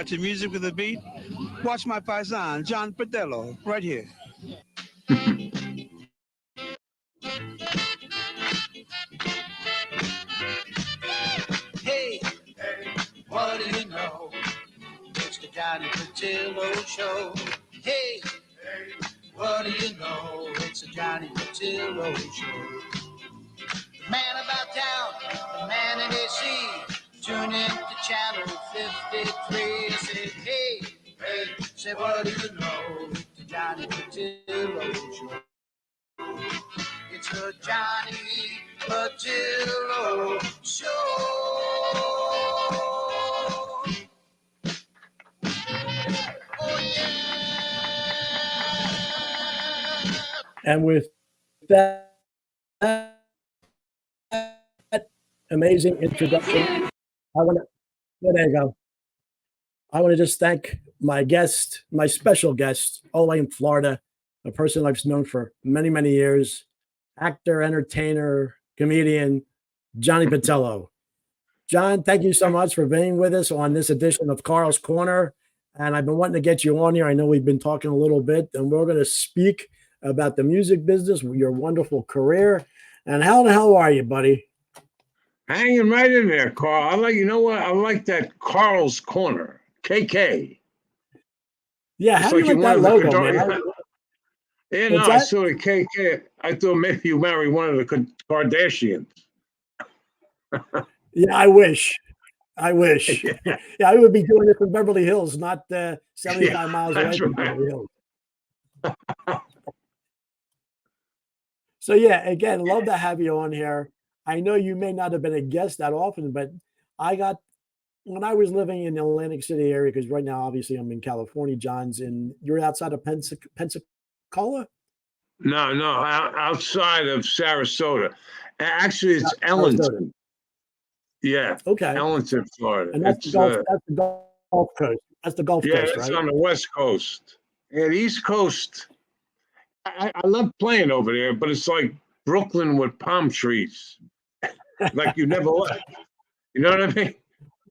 to music with a beat. Watch my paisan, John Petillo, right here. Hey, what do you know? It's the Johnny Petillo Show. Hey, what do you know? It's the Johnny Petillo Show. The man about town, the man in AC. Tune in to channel 53. Say, hey, say, what do you know? It's the Johnny Petillo Show. It's the Johnny Petillo Show. Oh, yeah. And with that amazing introduction, I want to, there you go. I want to just thank my guest, my special guest, all the way in Florida, a person I've known for many, many years, actor, entertainer, comedian, Johnny Petillo. John, thank you so much for being with us on this edition of Karl's Korner. And I've been wanting to get you on here. I know we've been talking a little bit, and we're going to speak about the music business, your wonderful career. And how the hell are you, buddy? Hanging right in there, Karl. You know what? I like that KARLS Korner, KK. Yeah, how do you like that logo, man? Yeah, no, I saw the KK. I thought maybe you married one of the Kardashians. Yeah, I wish. Yeah, I would be doing this in Beverly Hills, not 75 miles away from Beverly Hills. So yeah, again, love to have you on here. I know you may not have been a guest that often, but when I was living in the Atlantic City area, because right now, obviously, I'm in California, you're outside of Pensacola? No, outside of Sarasota. Actually, it's Ellington. Yeah. Okay. Ellington, Florida. And that's the Gulf Coast. That's the Gulf Coast, right? Yeah, it's on the West Coast. Yeah, the East Coast. I love playing over there, but it's like Brooklyn with palm trees. Like you never left. You know what I mean?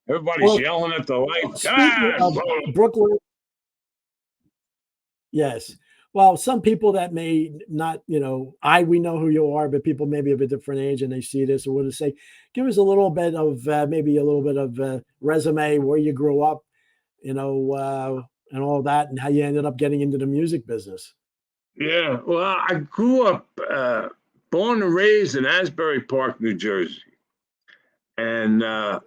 Everybody's yelling at the lights. Speaking of Brooklyn, yes. Well, some people that may not, we know who you are, but people maybe of a different age and they see this and want to say, give us a little bit of resume, where you grew up, and all that, and how you ended up getting into the music business. Yeah, well, I grew up, born and raised in Asbury Park, New Jersey. And I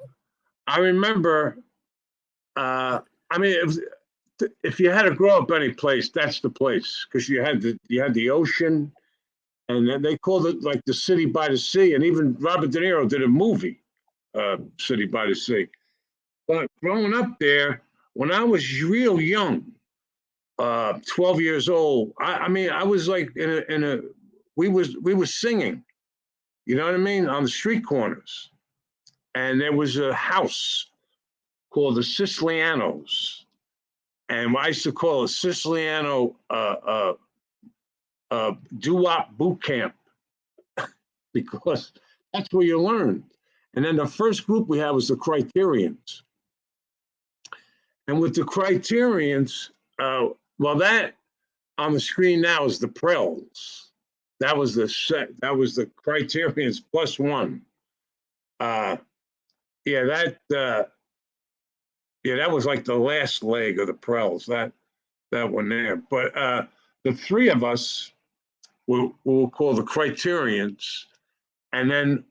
remember, if you had to grow up any place, that's the place, because you had the ocean, and then they called it like the city by the sea, and even Robert De Niro did a movie, City by the Sea. But growing up there, when I was real young, 12 years old, I was like we were singing, you know what I mean, on the street corners, and there was a house called the Sicilianos. And I used to call it Siciliano doo-wop boot camp because that's where you learned. And then the first group we had was the Criterions. And with the Criterions, that on the screen now is the Prels. That was the Criterions plus one. That was like the last leg of the Prels, that one there. But the three of us we'll call the Criterions. And then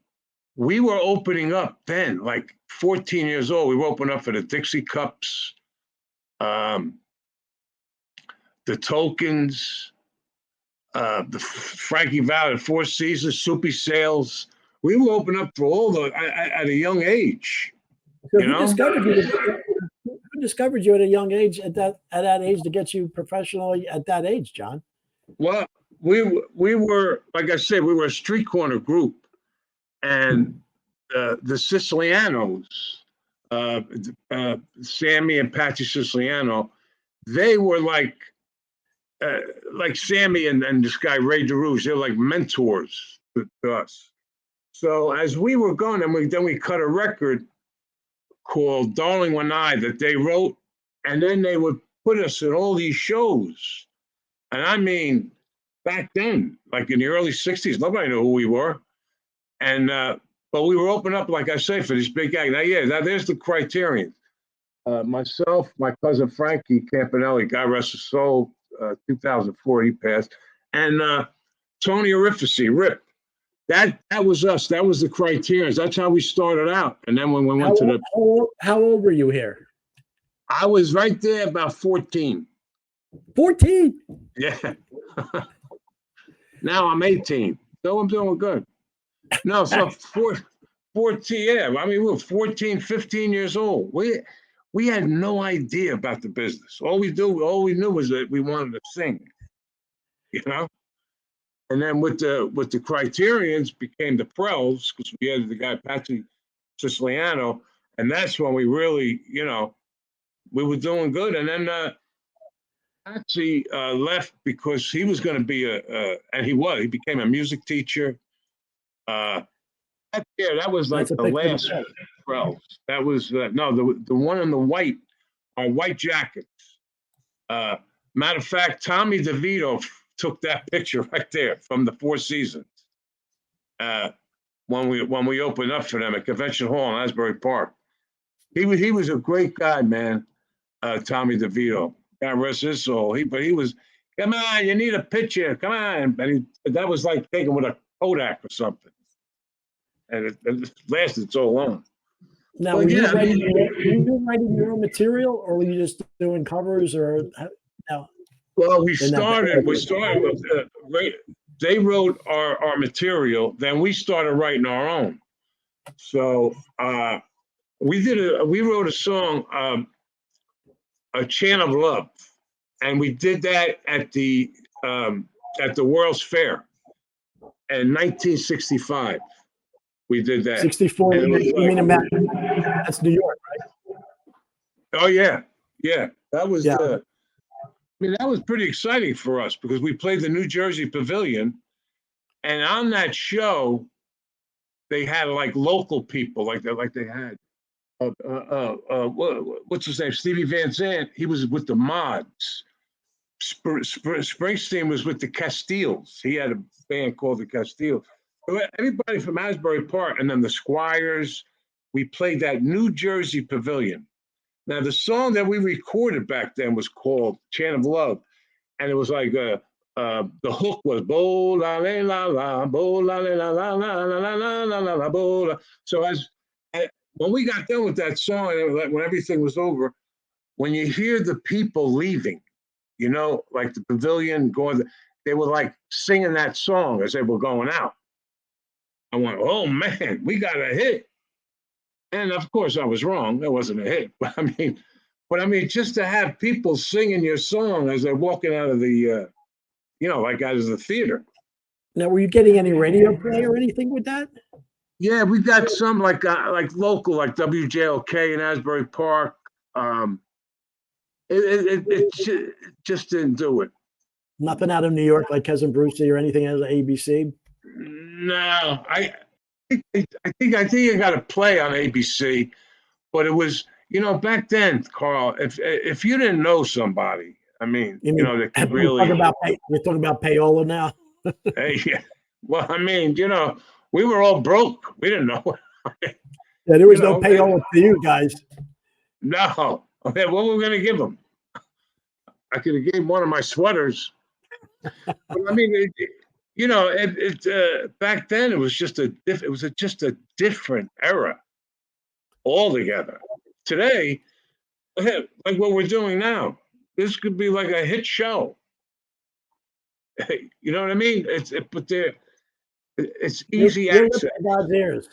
we were opening up then, like 14 years old. We were opening up for the Dixie Cups, the Tokens, the Frankie Valli, Four Seasons, Soupy Sales. We were opening up for all at a young age. So who discovered you at a young age, at that age, to get you professionally at that age, John? Well, we were, like I said, we were a street corner group, and the Sicilianos, Sammy and Patsy Siciliano, they were like Sammy and this guy Ray DeRouge. They were like mentors to us. So as we were going, then we cut a record called "Darling When I" that they wrote And then they would put us in all these shows. And I mean, back then, like in the early 60s, nobody knew who we were. And, but we were open up, like I say, for this big act. Now, there's the criterion. Myself, my cousin Frankie Campanelli, God rest his soul, 2004, he passed. And Tony Orifice, Rip. That was us. That was the criterion. That's how we started out. And then when we went how old were you here? I was right there about 14. 14? Yeah. Now I'm 18. So I'm doing good. No, so 14, yeah. I mean, we were 14, 15 years old. We had no idea about the business. All we knew was that we wanted to sing, you know? And then with the criterions became the Prels, because we had the guy Patsy Siciliano, and that's when we really, we were doing good. And then Patsy left because he was going to be he became a music teacher. That was like the last Prels. That was the one in the white, on white jackets. Matter of fact, Tommy DeVito took that picture right there from the Four Seasons. When we opened up for them at Convention Hall in Asbury Park. He was a great guy, man. Tommy DeVito. God rest his soul. But he was, come on, you need a picture. Come on. And that was like taken with a Kodak or something. And it lasted so long. Now, were you writing your own material, or were you just doing covers, or no? Well, we started with they wrote our material, then we started writing our own. So we wrote a song, A Chant of Love, and we did that at the World's Fair in 1965. We did that. 64. You mean that's New York, right? Oh yeah. That was that was pretty exciting for us because we played the New Jersey Pavilion, and on that show, they had like local people, like they had what's his name? Stevie Van Zandt. He was with the Mods. Springsteen was with the Castiles. He had a band called the Castiles. Everybody from Asbury Park, and then the Squires. We played that New Jersey Pavilion. Now, the song that we recorded back then was called Chant of Love. And it was like the hook was bo la la la, bo la la la la la la la la la la bo. So when we got done with that song, when everything was over, when you hear the people leaving, like the pavilion going, they were like singing that song as they were going out. I went, oh man, we got a hit. And of course I was wrong. That wasn't a hit. But I mean, just to have people singing your song as they're walking out of the, like out of the theater. Now, were you getting any radio play or anything with that? Yeah, we got some like local, like WJLK in Asbury Park. It just didn't do it. Nothing out of New York, like Cousin Brucey or anything out of ABC. No, I think I got to play on ABC, but it was back then, Karl. If you didn't know somebody, I mean, that could really. We're talking about payola now. Hey, yeah. Well, I mean, we were all broke. We didn't know. Yeah, there was no payola for you guys. No. Okay, what were we going to give them? I could have gave one of my sweaters. But I mean, back then it was just a different era altogether. Today, like what we're doing now, this could be like a hit show. You know what I mean? It's easy access. God's ears.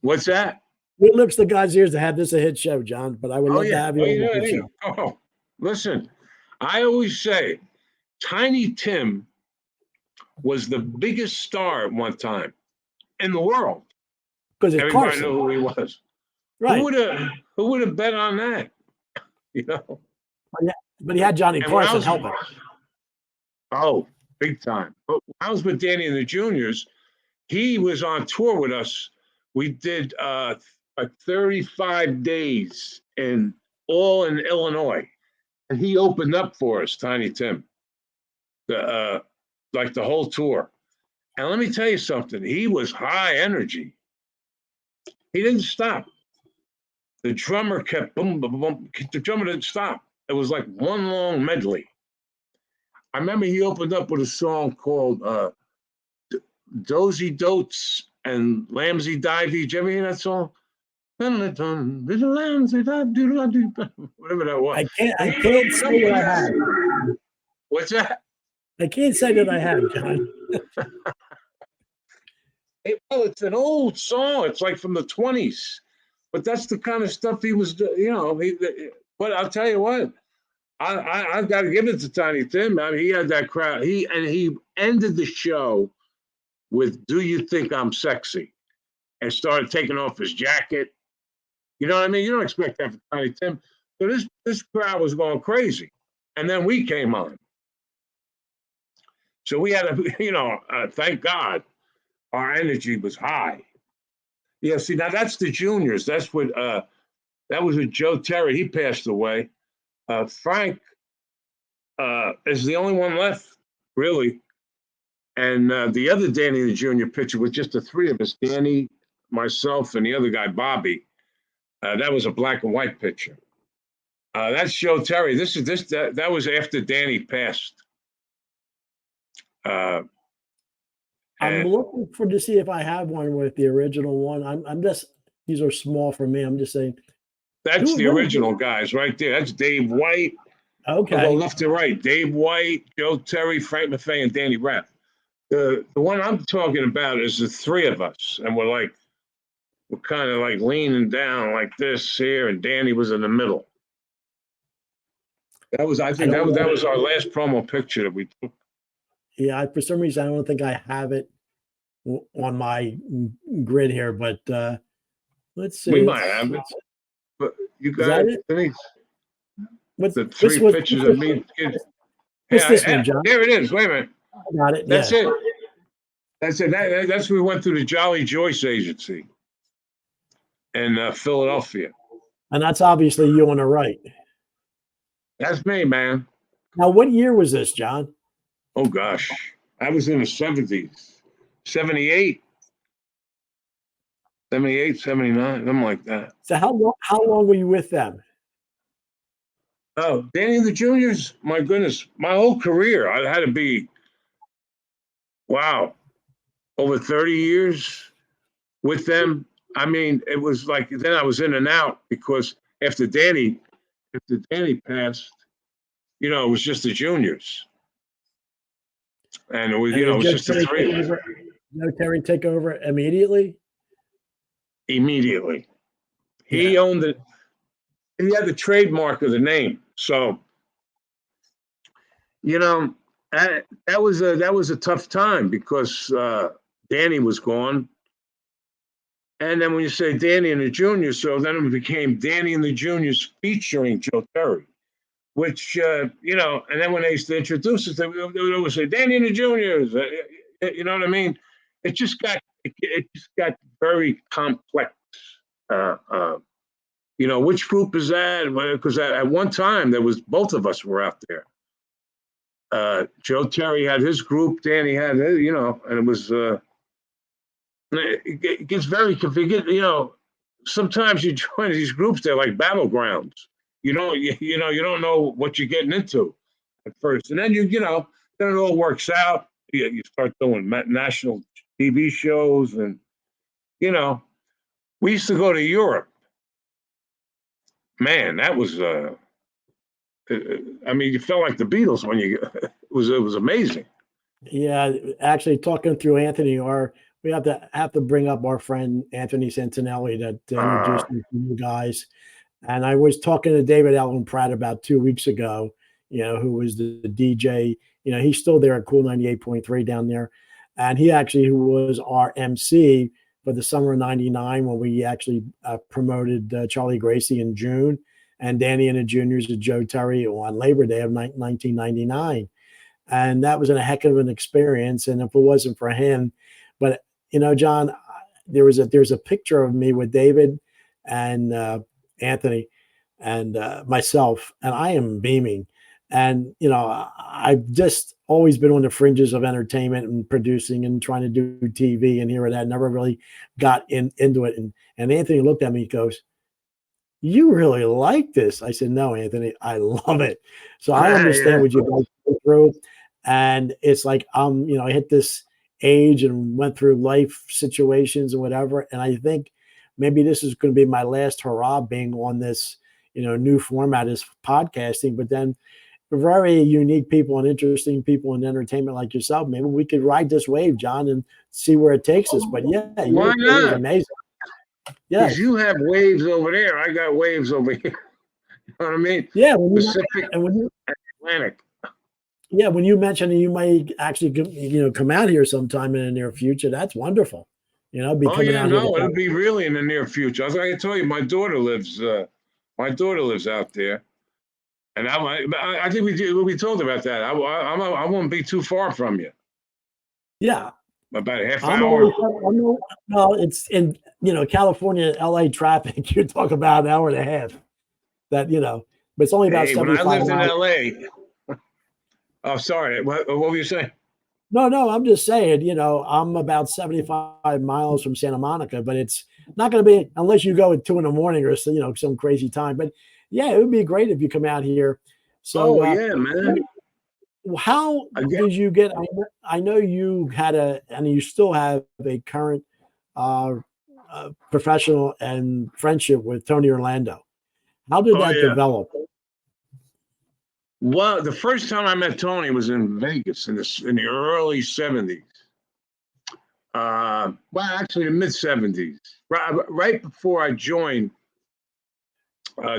What's that? It lips to God's ears to have this a hit show, John. But I would love to have you on the show. Oh, listen, I always say, Tiny Tim was the biggest star at one time in the world. Because everybody knew who he was. Right. Who would have bet on that? But he had Johnny Carson helping. Oh, big time. But when I was with Danny and the Juniors, he was on tour with us. We did like 35 days in all in Illinois. And he opened up for us, Tiny Tim, like the whole tour. And let me tell you something, he was high energy. He didn't stop. The drummer kept boom, boom, boom. The drummer didn't stop. It was like one long medley. I remember he opened up with a song called Dozy Dotes and Lambsy Divey. Did you ever hear that song? Whatever that was. I can't say that I have. What's that? I can't say that I have, John. Well, it's an old song. It's like from the 20s. But that's the kind of stuff he was, but I'll tell you what, I've got to give it to Tiny Tim. I mean, he had that crowd. He ended the show with "Do You Think I'm Sexy?" and started taking off his jacket. You know what I mean? You don't expect that from Tiny Tim. So this crowd was going crazy. And then we came on. So we had thank God our energy was high. Yeah, see, now that's the juniors. That's what that was with Joe Terry. He passed away. Frank is the only one left, really. And the other Danny the Junior pitcher was just the three of us, Danny, myself, and the other guy, Bobby. That was a black and white pitcher. That's Joe Terry. That was after Danny passed. I'm looking to see if I have one with the original one. I'm just, these are small for me. I'm just saying. That's the original guys right there. That's Dave White. Okay. I'll go left to right. Dave White, Joe Terry, Frank Maffei, and Danny Rapp. The one I'm talking about is the three of us, and we're kind of like leaning down like this here, and Danny was in the middle. I think that was our last promo picture that we took. Yeah, for some reason I don't think I have it on my grid here, but let's see. We might have it, but you got it. The three pictures of me. What's this one, John? There it is. Wait a minute. I got it. That's it. That's it. That's we went through the Jolly Joyce Agency in Philadelphia. And that's obviously you on the right. That's me, man. Now, what year was this, John? Oh, gosh. I was in the 70s. 78. 78, 79, something like that. So how long were you with them? Oh, Danny and the Juniors, my goodness. My whole career, I had to be, wow, over 30 years with them. I mean, it was like, then I was in and out because after Danny passed, it was just the Juniors. And it was, it was just the three of us. No Terry take over immediately? Immediately. He owned it. He had the trademark of the name. So, that was a tough time because Danny was gone. And then when you say Danny and the Juniors, so then it became Danny and the Juniors featuring Joe Terry, which, and then when they used to introduce us, they would always say Danny and the Juniors. You know what I mean? It just got very complex. Which group is that? Because at one time there was both of us were out there. Joe Terry had his group, Danny had his, and it was. It gets very confusing. Sometimes you join these groups, they're like battlegrounds. You don't know what you're getting into at first, and then then it all works out. You start doing national TV shows, and we used to go to Europe. Man, that was. You felt like the Beatles when it was amazing. Yeah, actually, talking through Anthony, we have to bring up our friend Anthony Santinelli that introduced me to you guys. And I was talking to David Allen Pratt about 2 weeks ago, who was the DJ. He's still there at Cool 98.3 down there. And he actually was our MC for the summer of 99 when we actually promoted Charlie Gracie in June and Danny and the Juniors to Joe Terry on Labor Day of 1999. And that was a heck of an experience. And if it wasn't for him, but John, there's a picture of me with David and Anthony and myself, and I am beaming. And I've just always been on the fringes of entertainment and producing and trying to do TV and here and that. Never really got into it. And Anthony looked at me. He goes, "You really like this?" I said, "No, Anthony, I love it." So I understand Yeah. what you guys go through, and it's like I hit this age and went through life situations and whatever, and I think maybe this is going to be my last hurrah being on this new format is podcasting. But then very unique people and interesting people in entertainment like yourself, maybe we could ride this wave, John, and see where it takes us. But yeah, your Why thing is not? amazing. Because Yes. you have waves over there. I got waves over here. You know what I mean? Yeah, Pacific, and when you Atlantic. yeah, when you mentioned that you might actually come out here sometime in the near future, that's wonderful. Be Oh coming yeah, out here to no, it'll be really in the near future. I was going to tell you, my daughter lives out there, and I think we talked about that. I won't be too far from you, yeah. about a half I'm hour. always well, it's in California, LA traffic. You talk about an hour and a half. But it's only about Hey, when I 75 lived in miles. LA, oh sorry, what were you saying? No, I'm just saying, I'm about 75 miles from Santa Monica, but it's not going to be unless you go at 2 in the morning or some crazy time. But yeah, it would be great if you come out here. So Oh yeah, man. how I get, did you get? I know you had and you still have a current uh, professional and friendship with Tony Orlando. How did oh that yeah. develop? Well, the first time I met Tony was in Vegas in the early '70s. Well, actually, the mid '70s, right before I joined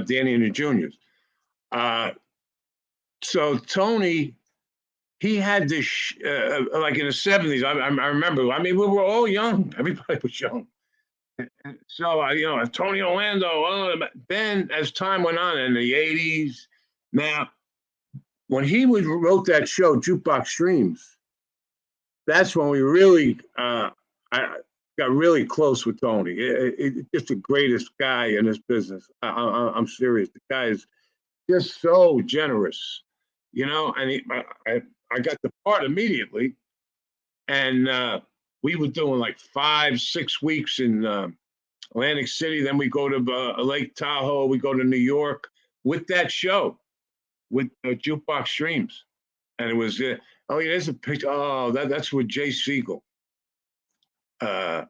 Danny and the Juniors. Uh, so Tony, he had this like in the '70s. I remember. I mean, we were all young. Everybody was young. So Tony Orlando. Then as time went on in the '80s, now when he wrote that show, Jukebox Dreams, that's when we really I got really close with Tony. Just the greatest guy in this business. I'm serious. The guy is just so generous, And I got the part immediately, and we were doing like 5-6 weeks in Atlantic City. Then we go to Lake Tahoe. We go to New York with that show with Jukebox Dreams, and it was. Oh, yeah, there's a picture. Oh, that's with Jay Siegel. Uh,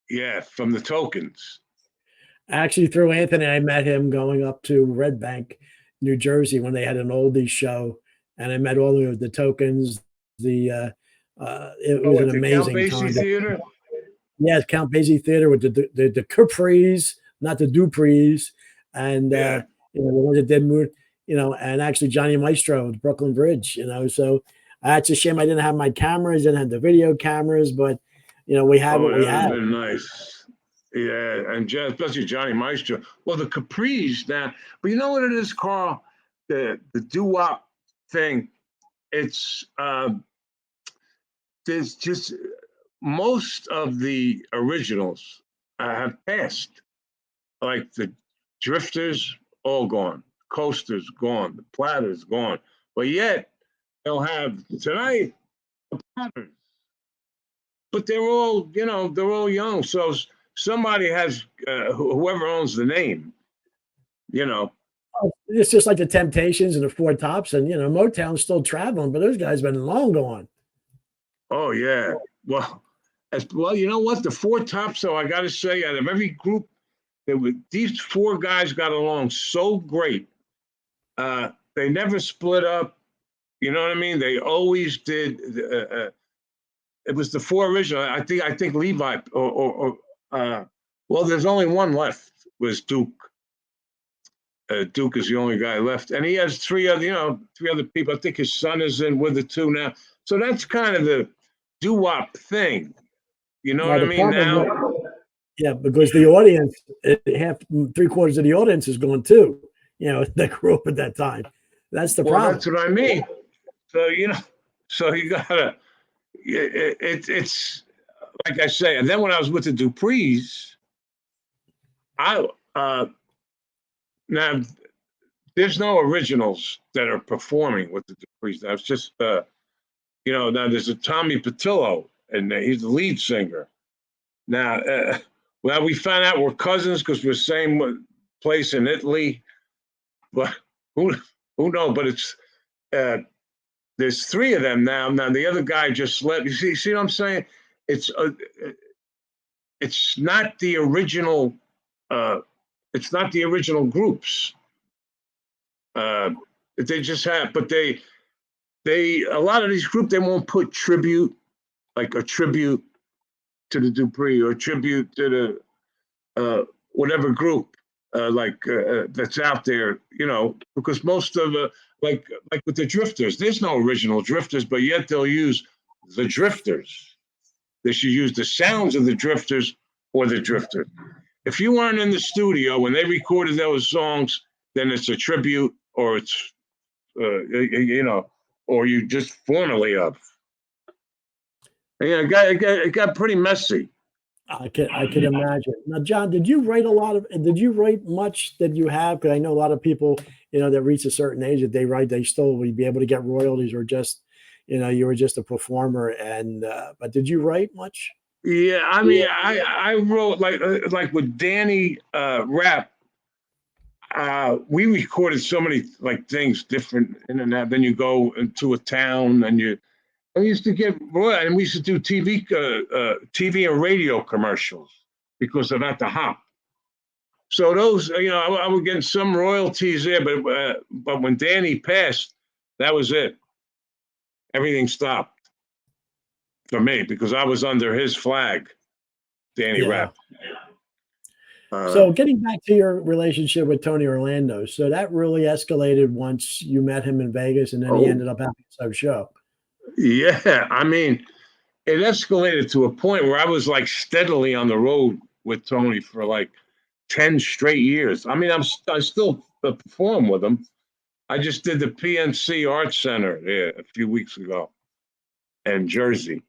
yeah, from the Tokens. Actually, through Anthony, I met him going up to Red Bank, New Jersey, when they had an oldies show, and I met all of the Tokens. It Oh, was at an the Count amazing Basie time. Theater. Yes, Count Basie Theater with the Capris, not the Duprees, and Yeah. the ones that did move, and actually Johnny Maestro, the Brooklyn Bridge, So that's a shame I didn't have my cameras, didn't have the video cameras, but we had Oh, what we that would have had. been nice. Yeah, and especially Johnny Maestro. Well, the Capris now, but you know what it is, Carl? The doo-wop thing. It's there's just most of the originals have passed. Like the Drifters, all gone. Coasters gone. The Platters gone. But yet they'll have tonight the Platters. But they're all young. So somebody has whoever owns the name, you know. It's just like the Temptations and the Four Tops, and Motown's still traveling, but those guys been long gone. Oh yeah. Well, you know what? The Four Tops, though, I got to say, out of every group, these four guys got along so great. They never split up. You know what I mean? They always did. It was the four original. I think Levi well, there's only one left. Was Duke. Duke is the only guy left, and he has three other people. I think his son is in with the two now. So that's kind of the doo-wop thing. You know Now what I the mean? problem, Now, yeah, because the audience, half 3/4 of the audience is going too. That grew up at that time. That's the well, problem. that's what I mean. So so you gotta. It's like I say, and then when I was with the Duprees, I Now, there's no originals that are performing with the Duprees. Now, it's just, now there's a Tommy Petillo, and he's the lead singer. Now, well, we found out we're cousins because we're same place in Italy, but who knows? But it's there's three of them now. Now the other guy just left. You see what I'm saying? It's it's not the original. It's not the original groups. They just have, but they a lot of these groups they won't put tribute, like a tribute to the Dupree or a tribute to the whatever group that's out there, because most of like with the Drifters, there's no original Drifters, but yet they'll use the Drifters. They should use the sounds of the Drifters or the Drifter. If you weren't in the studio when they recorded those songs, then it's a tribute or it's or you just formerly of. Yeah, it got pretty messy. I can imagine. Now, John, did you write much that you have? Because I know a lot of people, that reach a certain age that they write, they still would be able to get royalties or just, you were just a performer. And, but did you write much? Yeah. I mean, I wrote like with Danny Rap. We recorded so many things different in and out. Then you go into a town and I used to get royal, and we used to do TV and radio commercials because of At the Hop. So those, I was getting some royalties there, but when Danny passed, that was it. Everything stopped for me because I was under his flag, Danny Rap. So getting back to your relationship with Tony Orlando, so that really escalated once you met him in Vegas, and then he ended up having some show. Yeah, I mean, it escalated to a point where I was steadily on the road with Tony for 10 straight years. I mean, I still perform with him. I just did the PNC Arts Center there a few weeks ago in Jersey.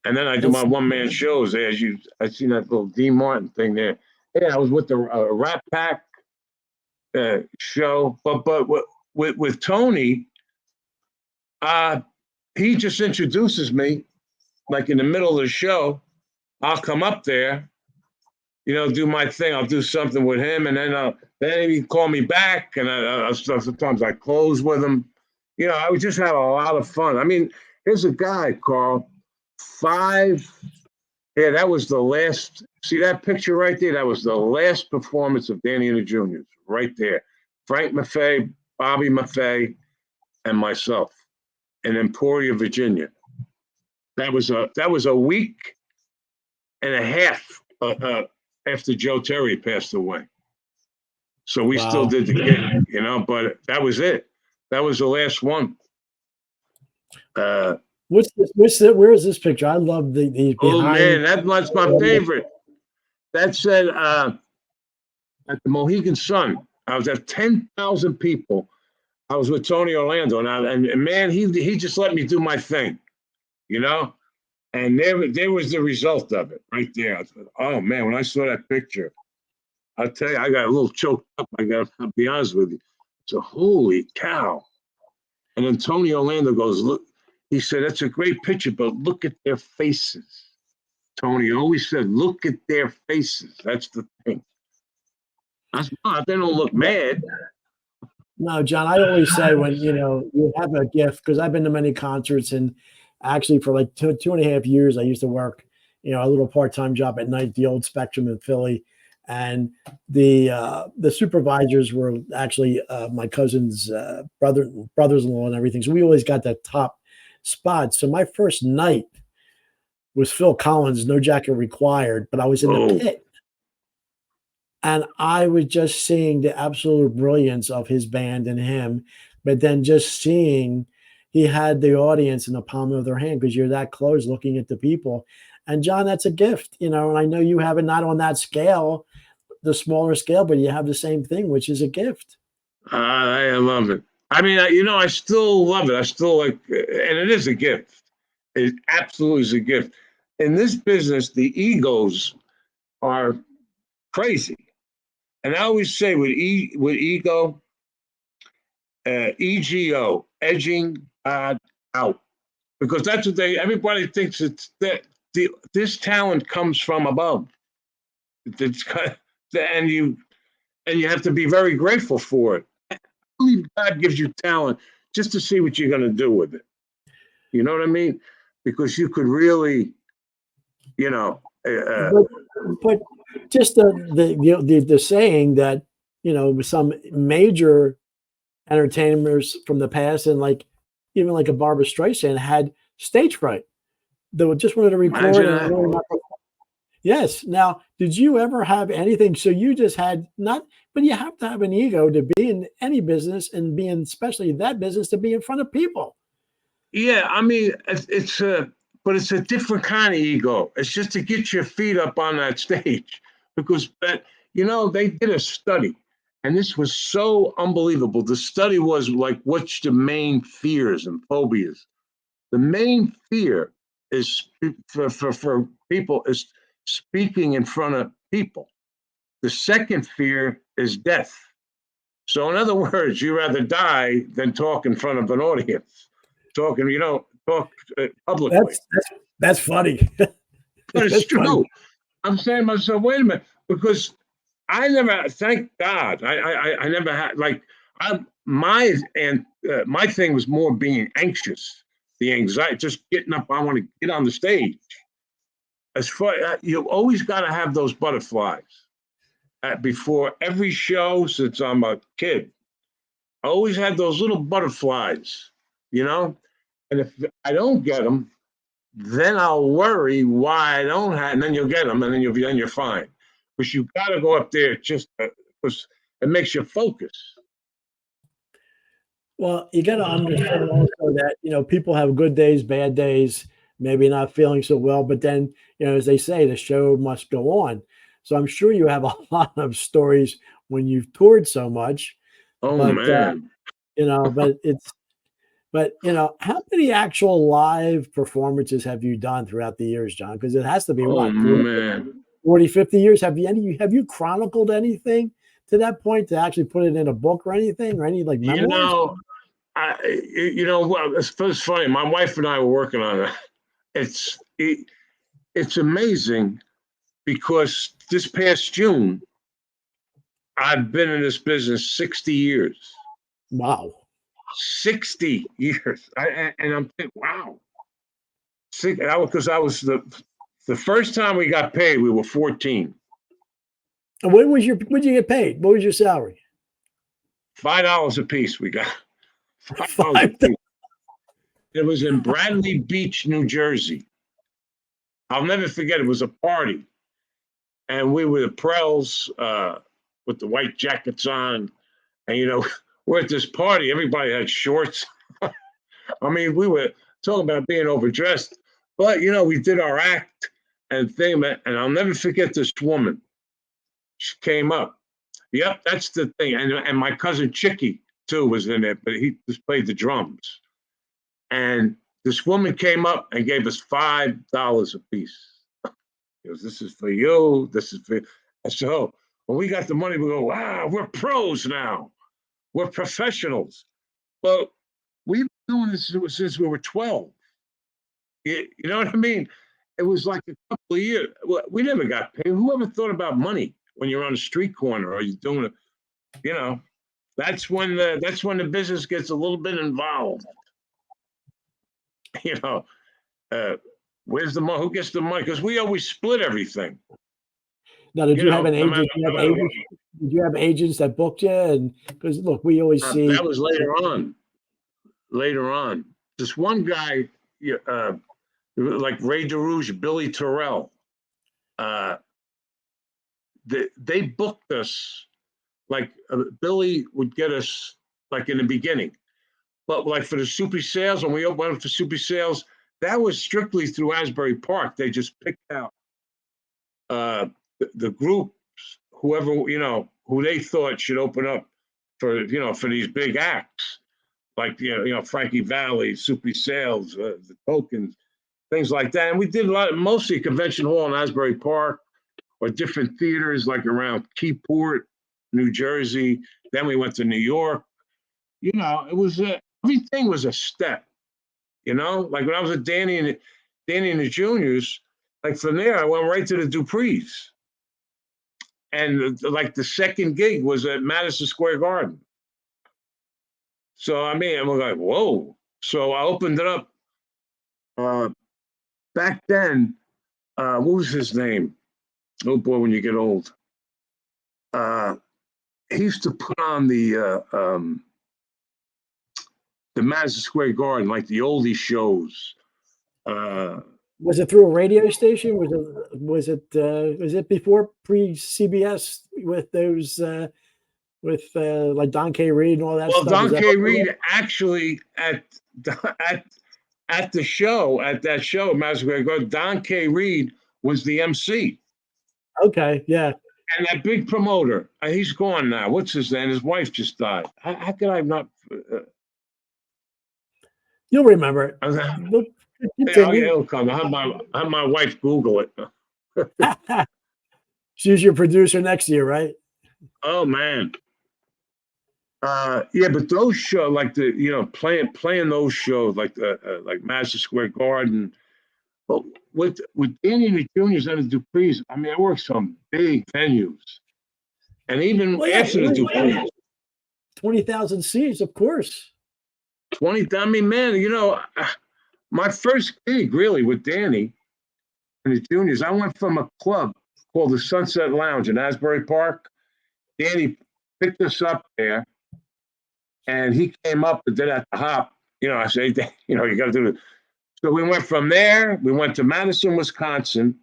And then I do my one-man shows there. I seen that little D. Martin thing there. Yeah, I was with the Rat Pack show. But with Tony, he just introduces me in the middle of the show. I'll come up there, do my thing. I'll do something with him, and then he call me back, and sometimes I close with him. I would just have a lot of fun. I mean, here's a guy, Karl. Yeah, that was the last. See that picture right there? That was the last performance of Danny and the Juniors, right there. Frank Maffei, Bobby Maffei, and myself in Emporia, Virginia. That was a week and a half after Joe Terry passed away. So we still did the gig, but that was it. That was the last one. Where is this picture? I love the oh man, that's my favorite. That said at the Mohegan Sun. I was at 10,000 people. I was with Tony Orlando, and man, he just let me do my thing, And there was the result of it right there. I thought, oh man, when I saw that picture, I'll tell you, I got a little choked up. I'll be honest with you. So holy cow! And then Tony Orlando goes, look. He said, that's a great picture, but look at their faces. Tony always said, look at their faces. That's the thing. I said, no, they don't look mad. No, John, I always say when, you have a gift, because I've been to many concerts, and actually for two and a half years, I used to work, a little part-time job at night, the old Spectrum in Philly. And the supervisors were actually my cousin's brothers-in-law and everything. So we always got that top spot. So my first night was Phil Collins, No Jacket Required, but I was in the pit. And I was just seeing the absolute brilliance of his band and him, but then just seeing he had the audience in the palm of their hand because you're that close looking at the people. And John, that's a gift, and I know you have it not on that scale, the smaller scale, but you have the same thing, which is a gift. I love it. I mean, I still love it. I still and it is a gift. It absolutely is a gift. In this business, the egos are crazy. And I always say with ego, EGO, edging God out, because that's what everybody thinks it's that this talent comes from above. It's and you have to be very grateful for it. I believe God gives you talent just to see what you're going to do with it. You know what I mean? Because you could really, you know, but just the saying that some major entertainers from the past and even like a Barbara Streisand had stage fright. They just wanted to record and really not. Yes. Now, did you ever have anything? So you just had not, but you have to have an ego to be in any business and be in, especially that business, to be in front of people. Yeah, I mean, but it's a different kind of ego. It's just to get your feet up on that stage because they did a study, and this was so unbelievable. The study was like, what's the main fears and phobias? The main fear is for people is speaking in front of people. The second fear is death. So, in other words, you rather die than talk in front of an audience. Talk publicly. That's funny. But it's true. Funny. I'm saying to myself, wait a minute, because I never, thank God, I never had my thing was more being anxious, the anxiety, just getting up. I want to get on the stage. As far you always got to have those butterflies before every show since I'm a kid. I always had those little butterflies, and if I don't get them, then I'll worry why I don't have, and then you'll get them, and then you're fine. Because you got to go up there just because it makes you focus. Well, you got to understand also that people have good days, bad days, maybe not feeling so well, but then as they say, the show must go on. So I'm sure you have a lot of stories when you've toured so much. Oh man, but how many actual live performances have you done throughout the years, John? Because it has to be 40, 50 years. Have you chronicled anything to that point to actually put it in a book or anything or any memoirs? It's funny. My wife and I were working on it. It's amazing because this past June, I've been in this business 60 years. Wow. 60 years. And I'm thinking, wow. Because I was the first time we got paid, we were 14. And when did you get paid? What was your salary? $5 a piece we got. $5 a piece. It was in Bradley Beach, New Jersey. I'll never forget, it was a party. And we were the Prels with the white jackets on. And, we're at this party. Everybody had shorts. I mean, we were talking about being overdressed. But, we did our act and thing. And I'll never forget this woman. She came up. Yep, that's the thing. And my cousin Chicky, too, was in it. But he just played the drums. And this woman came up and gave us $5 a piece. He goes, this is for you. This is for you. So when we got the money, we go, wow, we're pros now. We're professionals. Well, we've been doing this since we were 12. You know what I mean? It was like a couple of years. We never got paid. Who ever thought about money when you're on a street corner or you're doing it? That's when the business gets a little bit involved. Where's the money? Who gets the money? Because we always split everything. Now, did you have an agent? Did you have agents that booked you? And because look, we always see that was later on. Later on, this one guy, like Ray DeRouge, Billy Terrell, they booked us. Like Billy would get us like in the beginning, but like for the Soupy Sales, when we went up for Soupy Sales, that was strictly through Asbury Park. They just picked out the groups, whoever who they thought should open up for these big acts, like Frankie Valli, Soupy Sales, the Tokens, things like that. And we did mostly Convention Hall in Asbury Park, or different theaters like around Keyport, New Jersey. Then we went to New York. You know, it was everything was a step. You know, like when I was at Danny and the Juniors, like from there I went right to the Duprees, and like the second gig was at Madison Square Garden. So I mean, I'm like, whoa. So I opened it up. Back then, what was his name? Oh boy, when you get old. He used to put on the Madison Square Garden, like the oldie shows. Was it through a radio station? Was it before pre-CBS with those with like Don K. Reed and all that Well, stuff? Don K. Reed actually at that show, Madison Square Garden, Don K. Reed was the MC. Okay, yeah. And that big promoter, he's gone now. What's his name? His wife just died. How could I not? You'll remember it. It'll come. I have my wife Google it. She's your producer next year, right? Oh man. Yeah, but those shows, like playing those shows, like Madison Square Garden. But with Danny and the Juniors and the Duprees, I mean, I worked some big venues, and even after the Duprees, 20,000 seats, of course. 20. I mean, man, my first gig really with Danny and the Juniors, I went from a club called the Sunset Lounge in Asbury Park. Danny picked us up there, and he came up and did at the Hop. I said, you got to do it. So we went from there. We went to Madison, Wisconsin,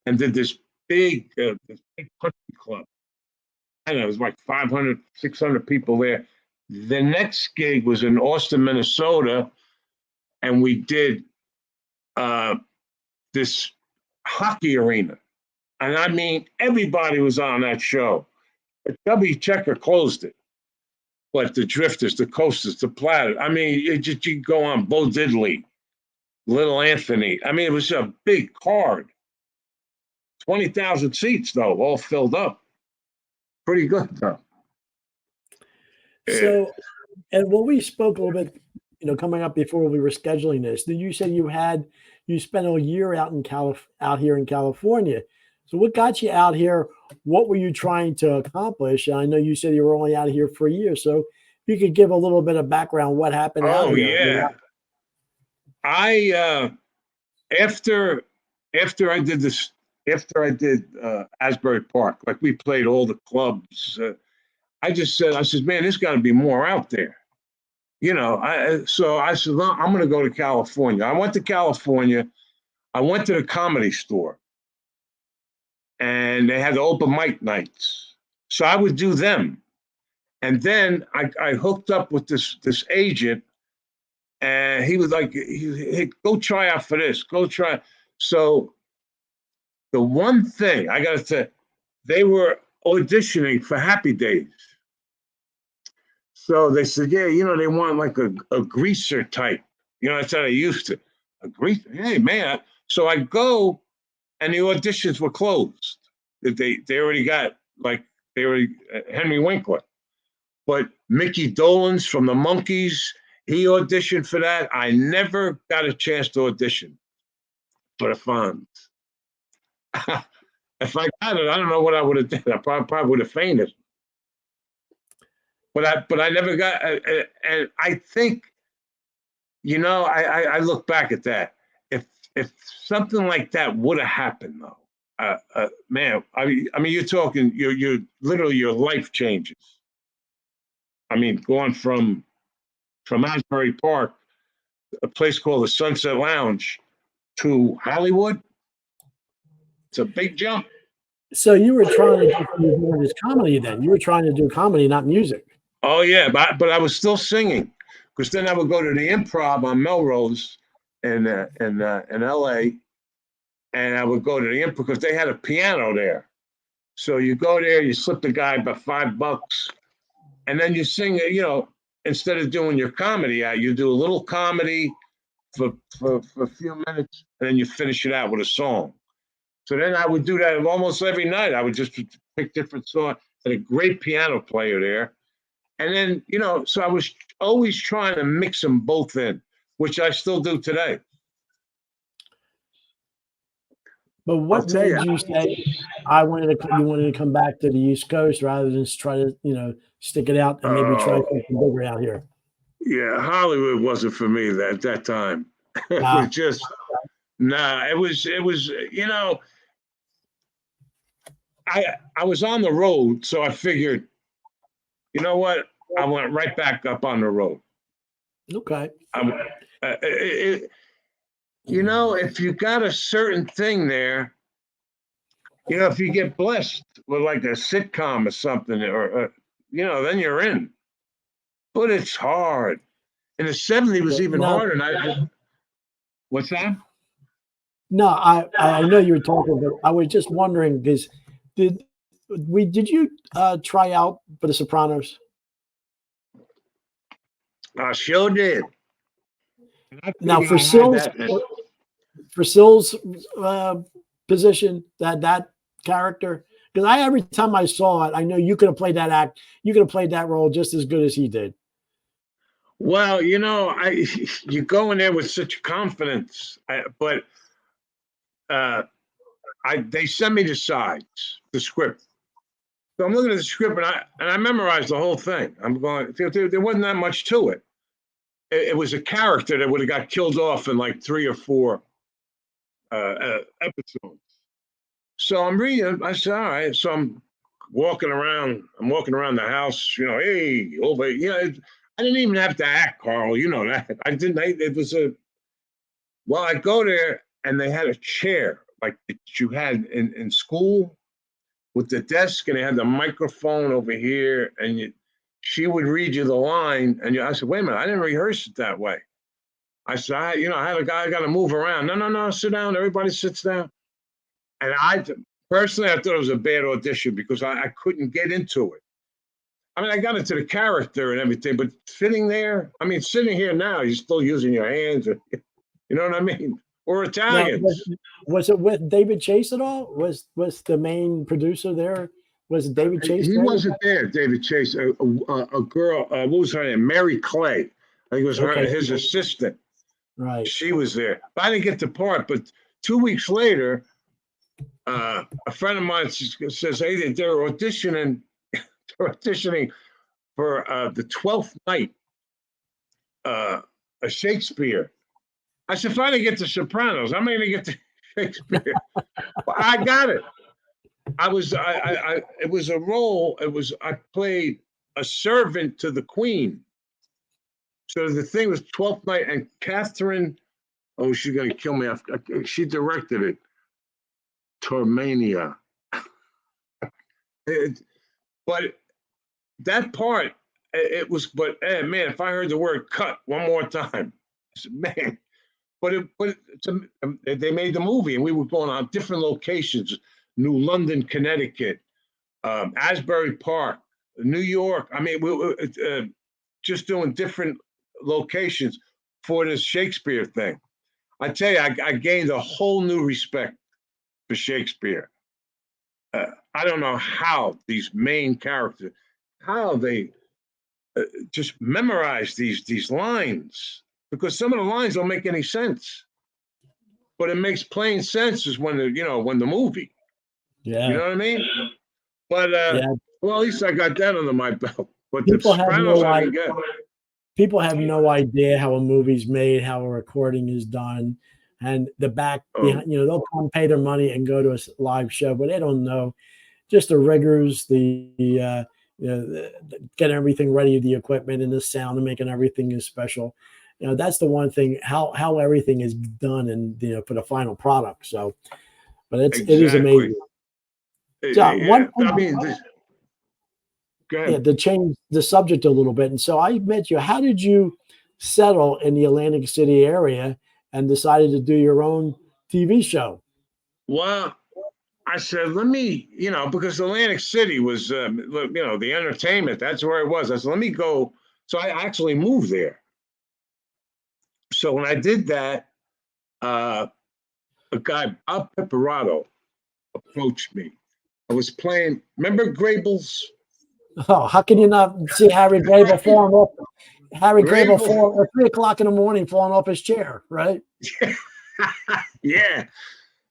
and did this big country club. I don't know, it was like 500, 600 people there. The next gig was in Austin, Minnesota, and we did this hockey arena. And I mean, everybody was on that show. W. Checker closed it. But the Drifters, the Coasters, the Platter, I mean, you go on, Bo Diddley, Little Anthony. I mean, it was a big card. 20,000 seats, though, all filled up. Pretty good, though. So, and when we spoke a little bit, coming up before we were scheduling this, did you say you spent a year out here in California? So what got you out here? What were you trying to accomplish? And I know you said you were only out here for a year. So if you could give a little bit of background, what happened out here? Yeah. After I did Asbury Park, like we played all the clubs, I said, man, there's got to be more out there. So I said, well, I'm going to go to California. I went to California. I went to the Comedy Store. And they had the open mic nights. So I would do them. And then I hooked up with this agent, and he was like, hey, go try out for this, go try. So the one thing I got to say, they were auditioning for Happy Days. So they said, yeah, they want like a greaser type. That's how they used to. A greaser, hey, man. So I go, and the auditions were closed. They already got, Henry Winkler. But Mickey Dolenz from the Monkees, he auditioned for that. I never got a chance to audition for the Fonz. If I got it, I don't know what I would have done. I probably would have fainted. But I never got, and I think, I look back at that. If something like that would have happened, though, man, I mean, you're talking, you're literally, your life changes. I mean, going from Asbury Park, a place called the Sunset Lounge, to Hollywood, it's a big jump. So you were trying to do more of this comedy then. You were trying to do comedy, not music. Oh, yeah, but I was still singing, because then I would go to the Improv on Melrose in L.A., and I would go to the Improv because they had a piano there. So you go there, you slip the guy about $5, and then you sing, instead of doing your comedy out, you do a little comedy for a few minutes, and then you finish it out with a song. So then I would do that almost every night. I would just pick different songs. Had a great piano player there. And then, so I was always trying to mix them both in, which I still do today. But I'll what tell made you. you say you wanted to come back to the East Coast rather than just try to, stick it out and maybe try Oh, something bigger out here? yeah, Hollywood wasn't for me at that time. It was Nah, just, nah, it was, I was on the road, so I figured, you know what? I went right back up on the road. okay. If you got a certain thing there, if you get blessed with like a sitcom or something, or then you're in. But it's hard. In the '70s, it was even No, harder. What's that? no, I know you were talking, but I was just wondering because did did you try out for The Sopranos? I sure did. And I Now figured I had that. For Sill's position, that character, because every time I saw it, I know you could have played you could have played that role just as good as he did. Well, you go in there with such confidence, but they sent me the sides, the script. So I'm looking at the script and I memorized the whole thing. I'm going, there wasn't that much to it. It was a character that would have got killed off in like 3 or 4 episodes. So I'm reading. I said, all right. So I'm walking around. I'm walking around the house. Hey, over. I didn't even have to act, Karl. You know that. I didn't. It was Well, I go there and they had a chair like that you had in school with the desk, and they had the microphone over here, and she would read you the line, and I said, wait a minute, I didn't rehearse it that way. I said, I had a guy, I got to move around. No, sit down. Everybody sits down. And personally, I thought it was a bad audition because I couldn't get into it. I mean, I got into the character and everything, but sitting there, sitting here now, you're still using your hands. You know what I mean? We're Now, Italians. was it with David Chase at all? Was the main producer there? Was David Chase He there? wasn't there, David Chase. A girl, what was her name? Mary Clay. I think it was Okay, his assistant. right. She was there. I didn't get the part, but 2 weeks later, a friend of mine says, hey, they're auditioning for the 12th night, a Shakespeare. I said, if I didn't get the Sopranos, I'm going to get the Shakespeare. Well, I got it. It was a role. I played a servant to the Queen. So the thing was 12th night, and Catherine, oh, she's going to kill me. She directed it. Tormania. But that part, but man, if I heard the word cut one more time, I said, man, they made the movie and we were going on different locations, New London, Connecticut, Asbury Park, New York. We were just doing different locations for this Shakespeare thing. I tell you, I gained a whole new respect for Shakespeare. I don't know how these main characters, how they just memorize these lines, because some of the lines don't make any sense, but it makes plain sense is when the movie, you Yeah, know what I mean? But yeah. well, at least I got that under my belt. But the People have Sopranos no I idea. didn't get. People have no idea how a movie's made, how a recording is done, and the back behind. They'll come pay their money and go to a live show, but they don't know just the riggers, getting everything ready, the equipment and the sound, and making everything is special. That's the one thing how everything is done and for the final product. So, but it is Exactly. amazing. So Yeah. Go ahead. to change the subject a little bit. And so I met you. How did you settle in the Atlantic City area and decided to do your own TV show? Well, I said, let me, because Atlantic City was, the entertainment, that's where it was. I said, let me go. So I actually moved there. So when I did that, a guy, Bob Peperato, approached me. I was playing, remember Grable's Oh, how can you not see Harry Grable falling off? Harry Grable Grable. falling at 3 o'clock in the morning, falling off his chair, right? Yeah.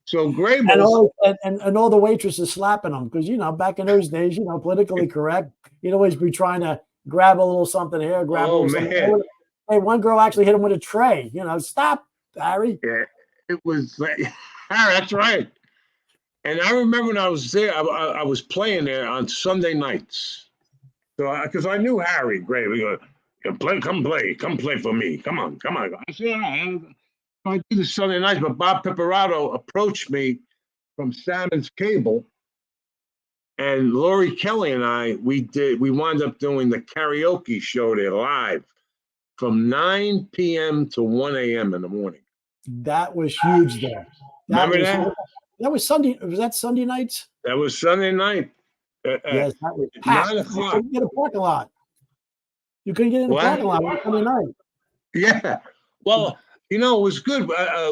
So And Grable. all and all the waitresses slapping him because back in those days, politically correct, you'd always be trying to grab a little something here, grab a Oh little something. man. Hey, one girl actually hit him with a tray. Stop, Harry. Yeah. It was like, that's right. And I remember when I was there, I was playing there on Sunday nights. So because I knew Harry Grable, come play for me. Come on. I said, all right. I do the Sunday nights, but Bob Piperato approached me from Salmon's Cable, and Lori Kelly and I, we wound up doing the karaoke show there live from 9 p.m. to 1 a.m. in the morning. That was huge, though. Remember that? That was Sunday. Was that Sunday nights? That was Sunday night. Yes, that was packed. 9 You o'clock. couldn't get a parking lot. You couldn't get in the What? parking lot on Sunday night. Yeah. Well, it was good.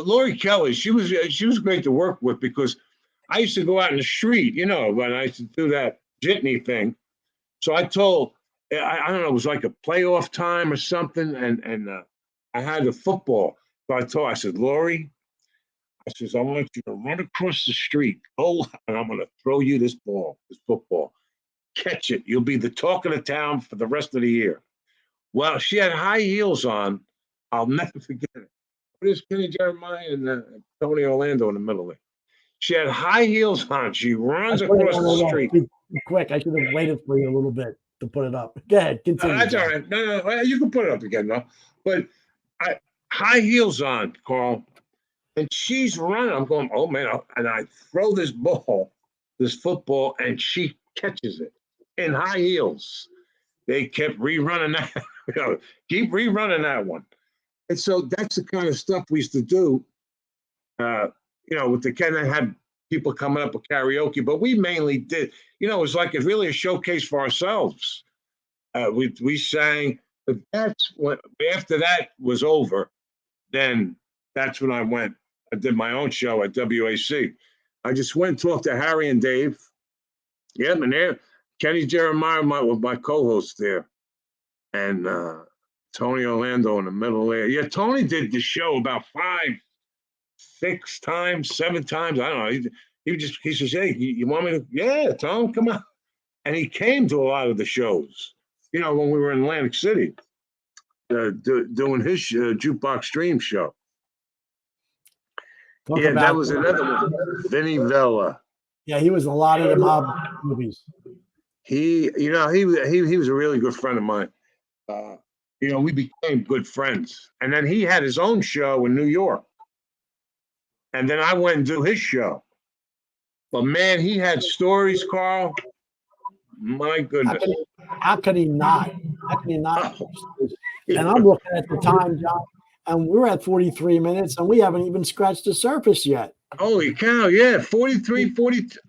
Lori Kelly, she was great to work with because I used to go out in the street, when I used to do that jitney thing. So I told, I don't know, it was like a playoff time or something, and I had the football. So I said, Lori, I want you to run across the street, and I'm going to throw you this football. Catch it. You'll be the talk of the town for the rest of the year. Well, she had high heels on. I'll never forget it. There's Kenny Jeremiah and Tony Orlando in the middle of it. She had high heels on. She runs across the street. Quick, I should have waited for you a little bit to put it up. Go ahead, continue. That's all right. No, you can put it up again, though. But high heels on, Carl, and she's running. I'm going, oh man, and I throw this football, and she catches it in high heels. They kept rerunning that, keep rerunning that one. And so that's the kind of stuff we used to do, with the kind of had people coming up with karaoke, but we mainly did, it was like it's really a showcase for ourselves. We sang, but that's what, after that was over, then that's when I did my own show at WAC. I just went and talked to Harry and Dave. Yeah, and there, Kenny Jeremiah was my co-host there. And Tony Orlando in the middle there. Yeah, Tony did the show about 5, 6 times, 7 times. I don't know. He says, hey, you want me to? Yeah, Tom, come on. And he came to a lot of the shows, when we were in Atlantic City, doing his Jukebox Stream show. That was another one. Vinny Vella. Yeah, he was in a lot of the mob movies. He was a really good friend of mine. We became good friends. And then he had his own show in New York. And then I went and do his show. But man, he had stories, Carl. My goodness. How could he not? How can he not? And I'm looking at the time, John, and we're at 43 minutes, and we haven't even scratched the surface yet. Holy cow, yeah, 43, 42.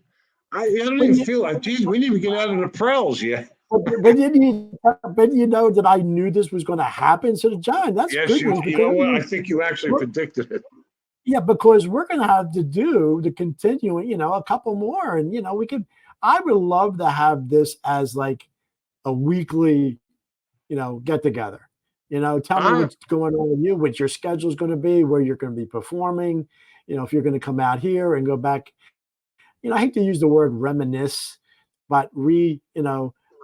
I don't even feel like, geez, we didn't even get out of the prels yet. But you know that I knew this was going to happen. So, John, that's good news. You know what? I think you actually predicted it. Yeah, because we're going to have to continue, a couple more. And, I would love to have this as like a weekly, get together. Tell me what's going on with you, what your schedule is going to be, where you're going to be performing, if you're going to come out here and go back. I hate to use the word reminisce, but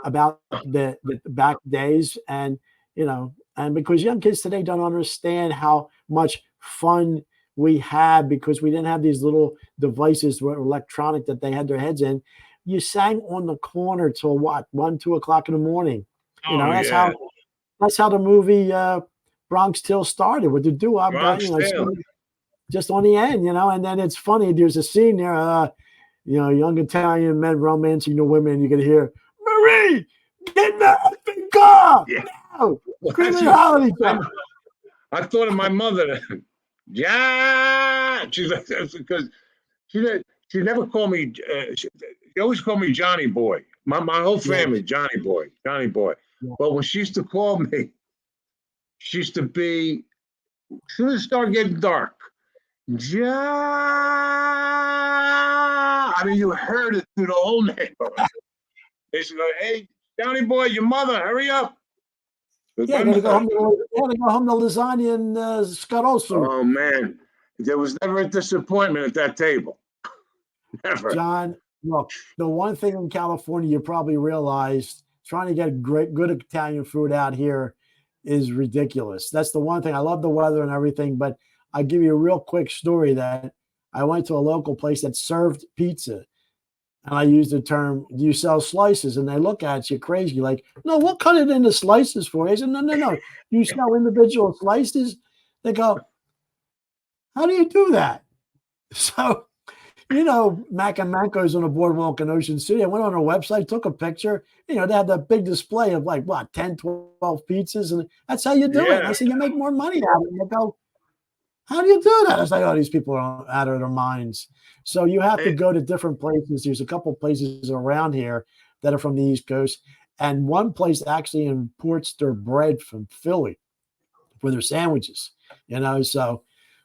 about the back days and because young kids today don't understand how much fun we had because we didn't have these little devices were electronic that they had their heads in. You sang on the corner till what, 1, 2 o'clock in the morning. That's how the movie Bronx Tale started with the doo-wop guy, just on the end, and then it's funny. There's a scene there, young Italian men romancing the women. You can hear, Marie, get in the effing car! Yeah. No! Screaming holiday time. I thought of my mother. Yeah, because she never called me. She always called me Johnny Boy. My whole family, Johnny Boy. Yeah. But when she used to call me, she used to be. As soon as it started getting dark, I mean, you heard it through the whole neighborhood. They used to go, hey, Johnny boy, your mother, hurry up. Yeah, got to go home. To go home to lasagna and scuttle soup. Oh man, there was never a disappointment at that table. Never. John, look, the one thing in California you probably realized trying to get good Italian food out here is ridiculous. That's the one thing. I love the weather and everything, but I'll give you a real quick story that I went to a local place that served pizza. And I used the term, do you sell slices? And they look at you crazy, like, no, we'll cut it into slices for you. I said, no. You sell individual slices? They go, how do you do that? So, Mac and Manco's on a boardwalk in Ocean City. I went on their website, took a picture. They have that big display of 10, 12 pizzas. And that's how you do it. And I said, you make more money out of it. And they go, how do you do that? I was like, oh, these people are out of their minds. So you have to go to different places. There's a couple places around here that are from the East Coast. And one place actually imports their bread from Philly for their sandwiches, so.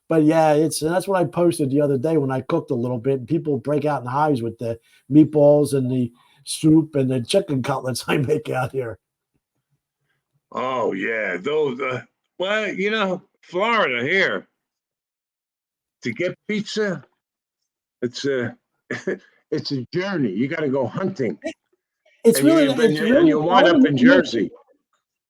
But yeah, and that's what I posted the other day when I cooked a little bit. And people break out in hives with the meatballs and the soup and the chicken cutlets I make out here. Oh yeah, those. Florida here to get pizza, it's a it's a journey. You got to go hunting. It's and you wind up in Jersey.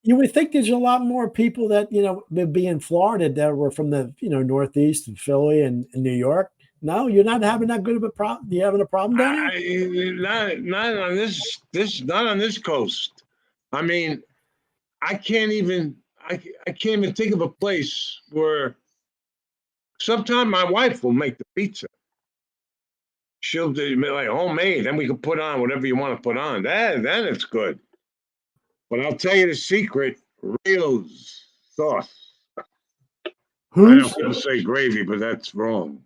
You would think there's a lot more people that, that be in Florida that were from the, Northeast and Philly and New York. No, you're not having that good of a problem. You having a problem down here? Not on not on this coast. I mean, I can't even think of a place where sometime my wife will make the pizza. She'll do like homemade, then we can put on whatever you want to put on. Then it's good. But I'll tell you the secret: real sauce. I don't want to say gravy, but that's wrong.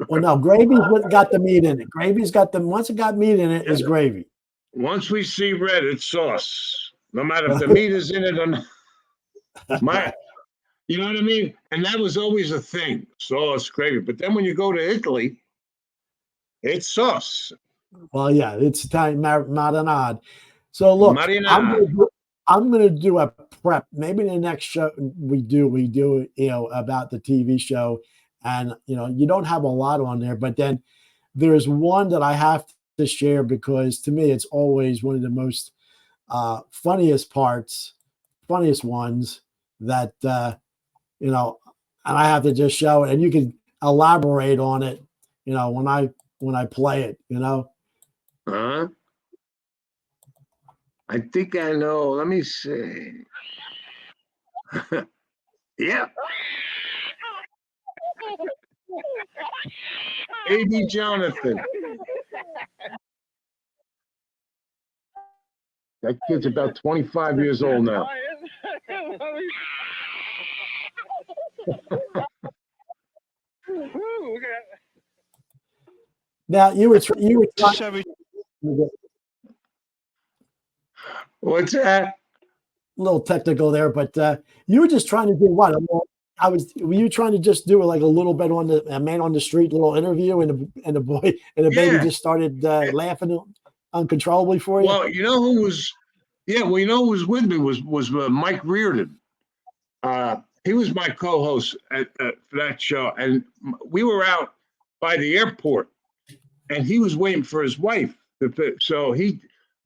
Well, no, gravy's what got the meat in it. Gravy's got once it got meat in it, it's gravy. Once we see red, it's sauce. No matter if the meat is in it or not. You know what I mean? And that was always a thing, sauce, gravy. But then when you go to Italy, it's sauce. Well, yeah, it's Italian marinade. So look, I'm going to do a prep. Maybe the next show we do, about the TV show. And, you don't have a lot on there, but then there's one that I have to share because to me, it's always one of the most funniest ones that, and I have to just show it and you can elaborate on it, when I play it, Huh? I think I know. Let me see. Yeah. A.B. Jonathan. That kid's about 25 years old now. Now you were trying. What's that? A little technical there, but you were just trying to do what? Were you trying to just do like a little bit on a man on the street little interview, and the boy and the baby just started laughing uncontrollably for you? Well, who was? Yeah, well, who was with me was Mike Reardon. He was my co-host for that show, and we were out by the airport, and he was waiting for his wife. So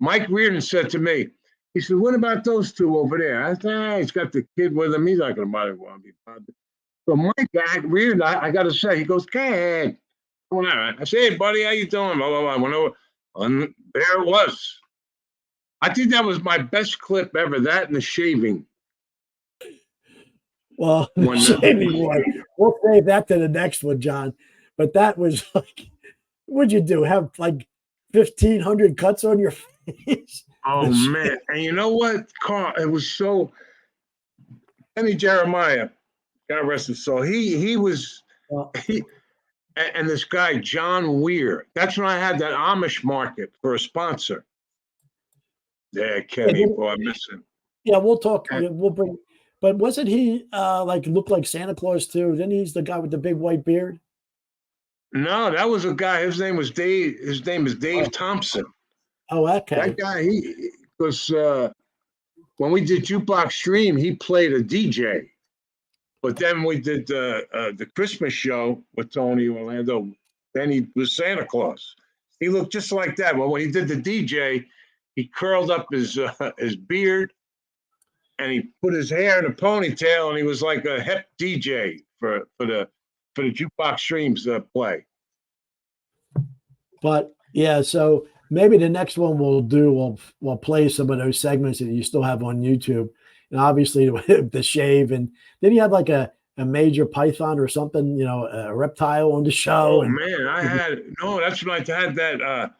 Mike Reardon said to me, he said, "What about those two over there?" I said, "He's got the kid with him. He's not going to want to be bothered." So Mike Reardon, I got to say, he goes, "Go ahead." I said, "Hey, buddy, how you doing?" Blah, blah, blah. Went over, and there it was. I think that was my best clip ever. That and the shaving. Well, shaving one. We'll save that to the next one, John. But that was like, what'd you do? Have like 1,500 cuts on your face? Oh man! And you know what, Karl? It was so. Kenny Jeremiah, God rest his soul. He was and this guy John Weir. That's when I had that Amish market for a sponsor. Yeah, Kenny, boy, I miss him. Yeah, we'll talk. We'll bring. But wasn't he looked like Santa Claus too? Then he's the guy with the big white beard. No, that was a guy. His name was Dave. His name is Dave Thompson. Oh, okay. That guy, because when we did Jukebox Stream, he played a DJ. But then we did the Christmas show with Tony Orlando. Then he was Santa Claus. He looked just like that. Well, when he did the DJ, he curled up his beard and he put his hair in a ponytail, and he was like a hip DJ for the Jukebox Streams play. But yeah, so maybe the next one we'll play some of those segments that you still have on YouTube. And obviously the shave, and then you have like a major python or something, you know, a reptile on the show. Oh man, that's when I had that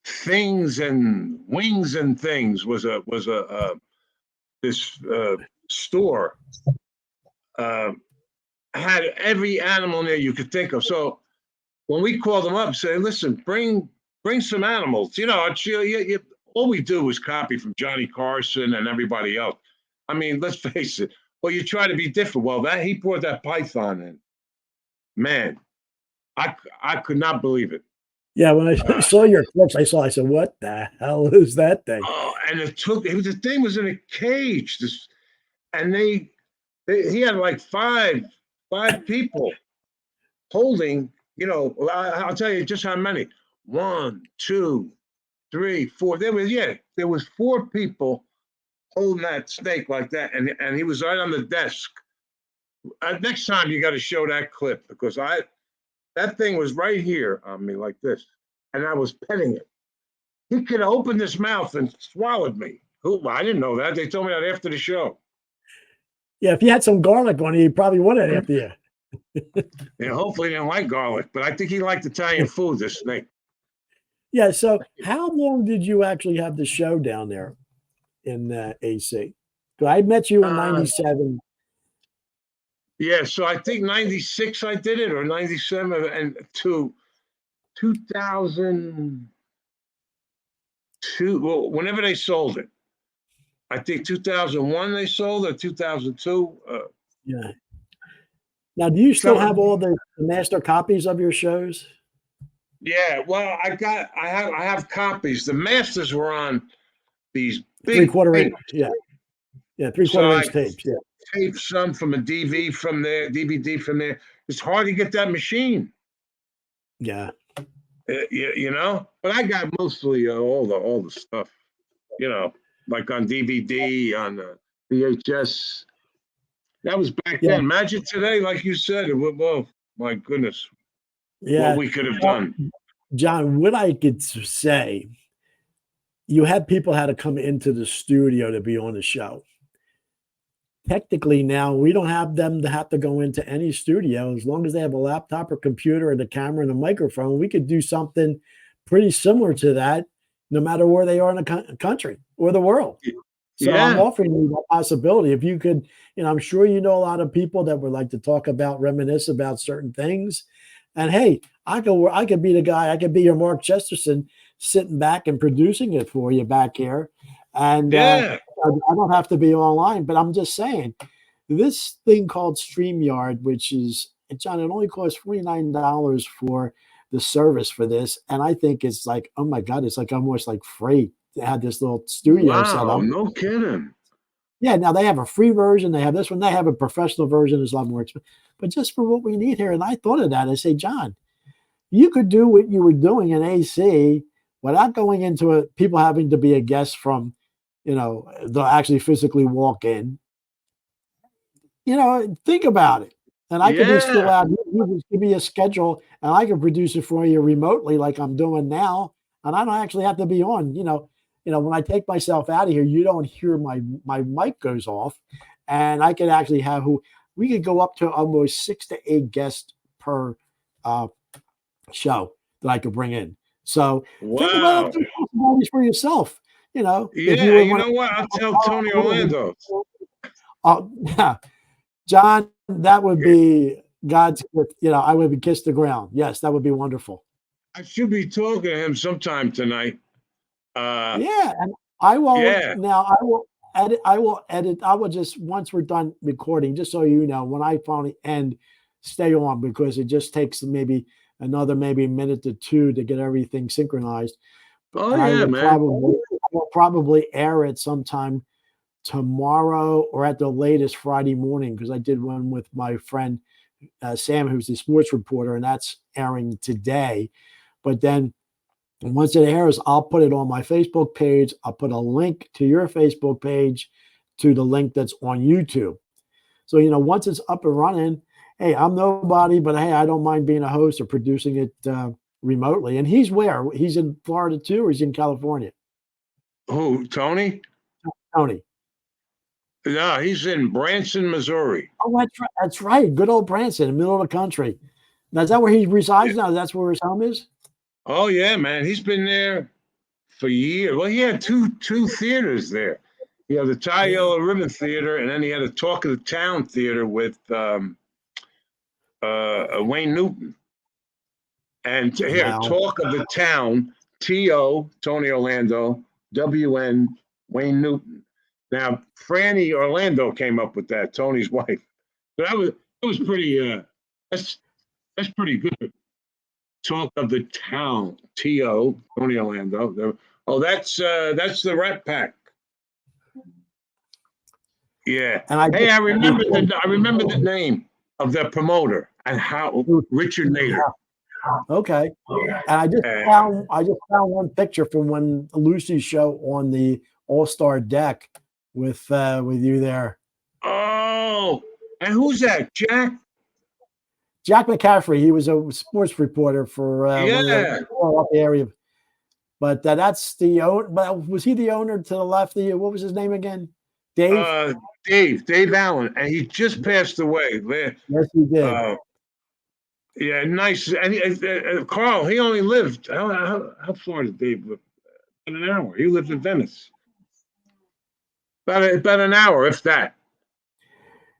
Things and Wings and Things was this store had every animal in there you could think of. So when we called them up, say, listen, bring some animals. You know, all we do is copy from Johnny Carson and everybody else. I mean, let's face it. Well, you try to be different. Well, he brought that python in. Man, I could not believe it. Yeah, when I saw your clips, I said, what the hell is that thing? Oh, and the thing was in a cage. And he had like five people holding, you know, I'll tell you just how many. 1, 2, 3, 4. There was 4 people holding that snake like that, and he was right on the desk. Next time you got to show that clip, because that thing was right here on me like this, and I was petting it. He could have opened his mouth and swallowed me. I didn't know that. They told me that after the show. Yeah, if you had some garlic on you, he probably would have after you. Yeah, hopefully he didn't like garlic, but I think he liked Italian food, this snake. Yeah, so how long did you actually have the show down there in AC? I met you in 97. Yeah, so I think 96 I did it, or 97, and to 2002, well, whenever they sold it. I think 2001 they sold it, 2002. Yeah. Now, do you still have all the master copies of your shows? Yeah, well, I have copies. The masters were on these big 3/4 inch. Yeah. Yeah, 3/4 inch tapes. Yeah. Taped some from a DVD from there. It's hard to get that machine. Yeah. You know, but I got mostly all the stuff, you know, like on DVD, on VHS. That was back then. Imagine today, like you said, well, my goodness, what we could have done. John, what I could say, you had people had to come into the studio to be on the show. Technically now, we don't have them to have to go into any studio. As long as they have a laptop or computer and a camera and a microphone, we could do something pretty similar to that, no matter where they are in the country or the world. So I'm offering you that possibility. If you could, you know, I'm sure you know a lot of people that would like to talk about, reminisce about certain things. And hey, I could be the guy, I could be your Mark Chesterton sitting back and producing it for you back here. And I don't have to be online, but I'm just saying this thing called StreamYard, which is, John, it only costs $49 for the service for this. And I think it's like, oh my God, it's like almost like free to have this little studio set up. No kidding. Yeah, now they have a free version. They have this one. They have a professional version. It's a lot more expensive. But just for what we need here, and I thought of that. I say, John, you could do what you were doing in AC without going into it, people having to be a guest from, you know, they'll actually physically walk in. You know, think about it. And I could be still out. You just give me a schedule, and I can produce it for you remotely, like I'm doing now. And I don't actually have to be on. You know, when I take myself out of here, you don't hear my mic goes off, and I could actually have we could go up to almost 6 to 8 guests per show that I could bring in. So think about the possibilities for yourself. You know, you know what? I'll tell Tony Orlando. Yeah, John, that would be God's gift. You know, I would kiss the ground. Yes, that would be wonderful. I should be talking to him sometime tonight. And I will now. I will edit. I will just, once we're done recording, just so you know, when I finally end, stay on, because it just takes maybe another minute or two to get everything synchronized. Oh I yeah, will man. probably air it sometime tomorrow or at the latest Friday morning because I did one with my friend Sam, who's the sports reporter, and that's airing today. But then once it airs, I'll put it on my Facebook page. I'll put a link to your Facebook page to the link that's on YouTube. So, once it's up and running, hey, I'm nobody, but hey, I don't mind being a host or producing it remotely. And he's where? He's in Florida too, or he's in California? Who, Tony? Tony. No, he's in Branson, Missouri. Oh, that's right. That's right. Good old Branson, in the middle of the country. Now, is that where he resides now? That's where his home is? Oh yeah, man. He's been there for years. Well, he had two theaters there. He had the Tie Yellow Ribbon Theater, and then he had a Talk of the Town Theater with Wayne Newton. And here, Wow. Talk of the Town, T.O., Tony Orlando, W.N., Wayne Newton. Now, Franny Orlando came up with that, Tony's wife. So that was pretty, that's pretty good. Talk of the Town, T.O., Tony Orlando. Oh, that's the Rat Pack. Yeah. And Hey, I remember the name of the promoter and how Richard Nader. Okay. And I just found one picture from when Lucy's show on the All-Star deck with you there. Oh, and who's that? Jack McCaffrey. He was a sports reporter for one of the area. But that's the owner. But was he the owner to the left? What was his name again? Dave? Dave Allen, and he just passed away. Yes, he did. Yeah, nice. And Karl, he only lived, how far did Dave live? About an hour. He lived in Venice. About an hour, if that.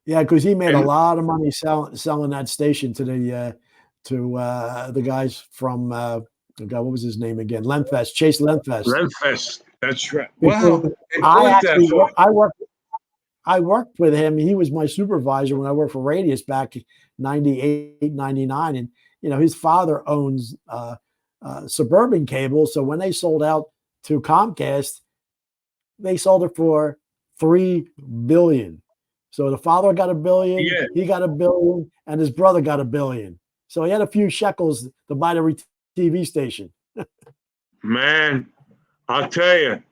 Yeah, because he made a lot of money selling that station to the guys from God, what was his name again? Lenfest, Chase Lenfest. Lenfest, that's right. Wow. I worked with him. He was my supervisor when I worked for Radius back in 98, 99. And, his father owns Suburban Cable. So when they sold out to Comcast, they sold it for $3 billion. So the father got $1 billion, he got $1 billion, and his brother got $1 billion. So he had a few shekels to buy the TV station. Man, I'll tell you,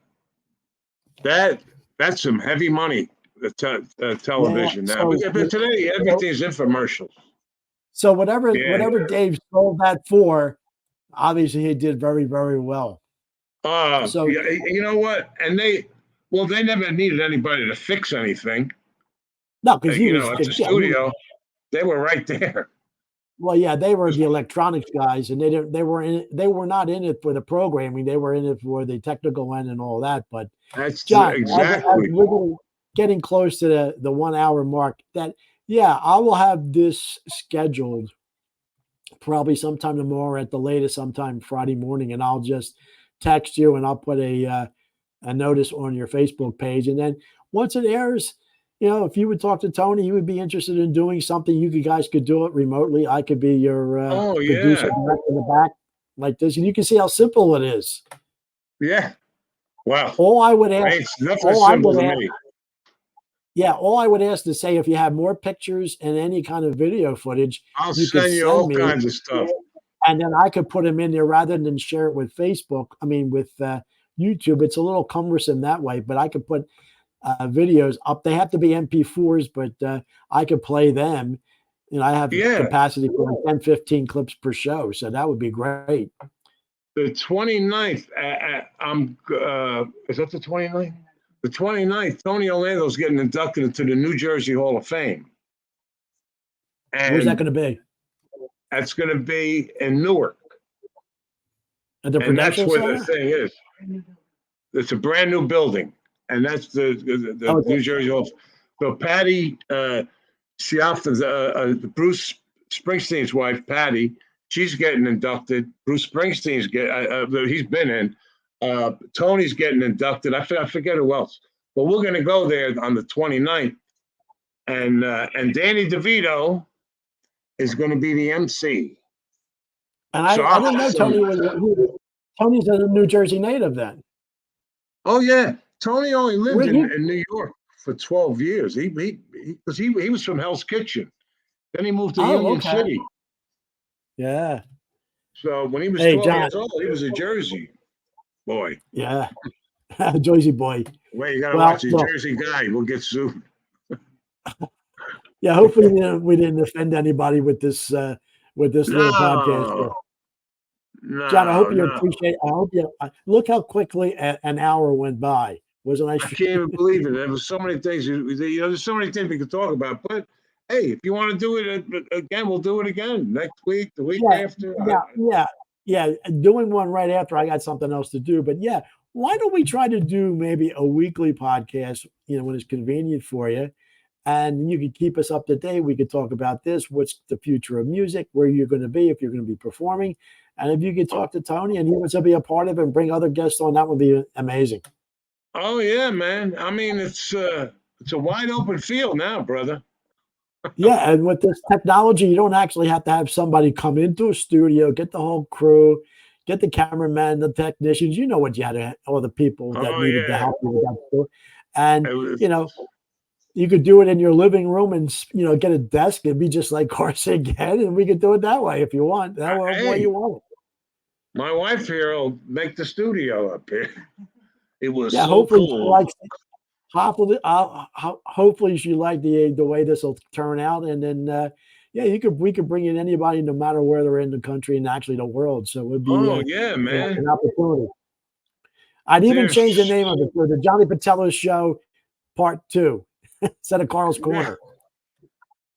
that's some heavy money. The television now, but today everything's infomercials. So whatever Dave sold that for, obviously he did very, very well. So you know what? And they never needed anybody to fix anything. No, because he was at the studio. They were right there. Well, yeah, they were the electronics guys, and they were not in it for the programming. They were in it for the technical end and all that. But that's John, exactly. as we're getting close to the 1 hour mark, I will have this scheduled probably sometime tomorrow at the latest, sometime Friday morning, and I'll just text you and I'll put a notice on your Facebook page, and then once it airs, if you would talk to Tony, he would be interested in doing something. You guys could do it remotely. I could be your producer in the back like this, and you can see how simple it is. Yeah. Wow. All I would ask, it's nothing simple to me. Yeah, all I would ask to say, if you have more pictures and any kind of video footage, I'll send you all kinds of stuff. And then I could put them in there rather than share it with Facebook. I mean, with YouTube, it's a little cumbersome that way, but I could put videos up. They have to be MP4s, but I could play them. And I have capacity for 10, 15 clips per show. So that would be great. The 29th, is that the 29th? The 29th, Tony Orlando's getting inducted into the New Jersey Hall of Fame. And where's that going to be? That's going to be in Newark. At the Prudential Center? Center? The thing is. It's a brand new building, and that's the New Jersey Hall. So Patty Schiaff, Bruce Springsteen's wife, Patty, she's getting inducted. Bruce Springsteen's he's been in. Tony's getting inducted. I forget who else. But we're going to go there on the 29th. And Danny DeVito is going to be the MC. And I didn't know Tony was Tony's a New Jersey native then. Oh yeah, Tony only lived Where he? in New York for 12 years. He was from Hell's Kitchen. Then he moved to Oh, Union okay. City. Yeah. So when he was Hey, 12 John. years old, he was a Jersey boy. Yeah. Jersey boy. Wait, you got to Well, watch the look, Jersey guy. We'll get sued. yeah, hopefully we didn't offend anybody with this little podcast. No, John, I hope you no. appreciate. I hope you look how quickly an hour went by. Wasn't I? I can't even believe it. There was so many things. There's so many things we could talk about. But hey, if you want to do it again, we'll do it again next week, the week after. Yeah. Doing one right after I got something else to do. But yeah, why don't we try to do maybe a weekly podcast? When it's convenient for you, and you could keep us up to date. We could talk about this. What's the future of music? Where you're going to be if you're going to be performing, and if you could talk to Tony and he wants to be a part of it and bring other guests on, that would be amazing. Oh yeah, man. I mean, it's a wide open field now, brother. Yeah, and with this technology, you don't actually have to have somebody come into a studio, get the whole crew, get the cameraman, the technicians. You know what you had to, all the people that needed to help you with that stuff. And you could do it in your living room and get a desk and be just like KARLS again, and we could do it that way if you want. That way you want it. My wife here will make the studio up here. It was so hopefully cool. Hopefully she liked the way this will turn out, and then we could bring in anybody, no matter where they're in the country and actually the world. So it would be man, an opportunity. I'd even change the name of it for the Johnny Petillo Show Part 2 instead of KARLS Korner.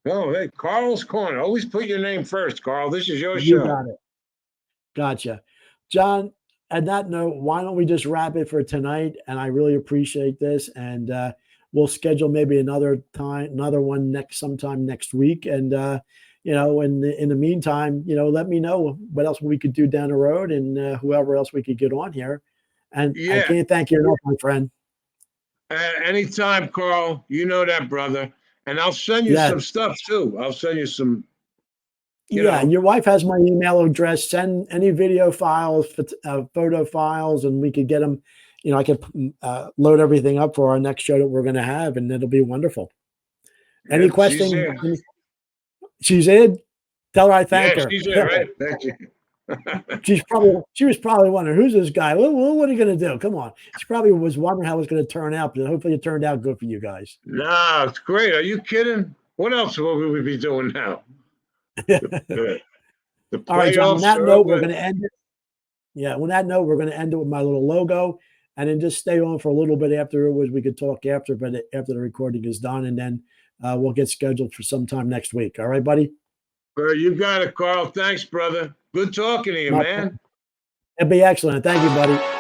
Oh, hey, KARLS Korner. Always put your name first, Karl. This is your show. You got it. Gotcha, John. On that note, why don't we just wrap it for tonight? And I really appreciate this, and we'll schedule maybe another one sometime next week. And in the meantime, let me know what else we could do down the road, and whoever else we could get on here. And I can't thank you enough, my friend. Anytime, Karl. You know that, brother. And I'll send you some stuff too. I'll send you some. Your wife has my email address. Send any video files, photo files, and we could get them. I could load everything up for our next show that we're going to have, and it'll be wonderful. Any questions? She's in. Tell her I thank her. She's in, right? Thank you. She was probably wondering, who's this guy? What are you going to do? Come on. She probably was wondering how it's going to turn out, but hopefully it turned out good for you guys. No, it's great. Are you kidding? What else will we be doing now? The all right, John. On that note, we're going to end it. Yeah, on that note, we're going to end it with my little logo, and then just stay on for a little bit afterwards. We could talk after the recording is done, and then we'll get scheduled for sometime next week. All right, buddy? You got it, Karl. Thanks, brother. Good talking to you, man. It'd be excellent. Thank you, buddy.